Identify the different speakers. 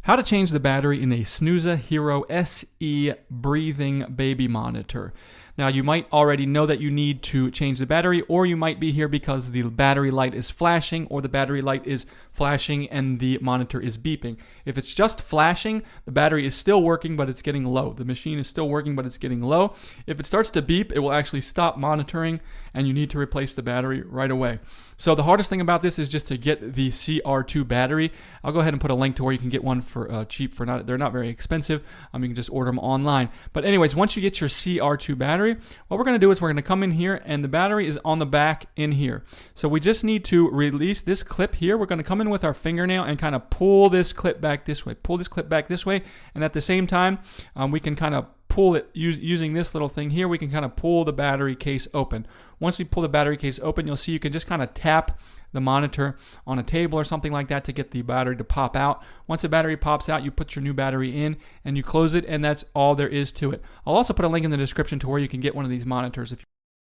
Speaker 1: How to change the battery in a Snuza Hero SE breathing baby monitor. Now you might already know that you need to change the battery, or you might be here because the battery light is flashing, or the battery light is flashing and the monitor is beeping. If it's just flashing, the battery is still working but it's getting low. The machine is still working but it's getting low. If it starts to beep, it will actually stop monitoring and you need to replace the battery right away. So the hardest thing about this is just to get the CR2 battery. I'll go ahead and put a link to where you can get one for cheap. They're not very expensive. You can just order them online. But anyways, once you get your CR2 battery, what we're going to do is we're going to come in here, and the battery is on the back in here. So we just need to release this clip here. We're going to come in with our fingernail and kind of pull this clip back this way. Pull this clip back this way, and at the same time, we can kind of pull it using this little thing here. We can kind of pull the battery case open. Once we pull the battery case open, you'll see you can just kind of tap the monitor on a table or something like that to get the battery to pop out. Once the battery pops out, you put your new battery in and you close it, and that's all there is to it. I'll also put a link in the description to where you can get one of these monitors if you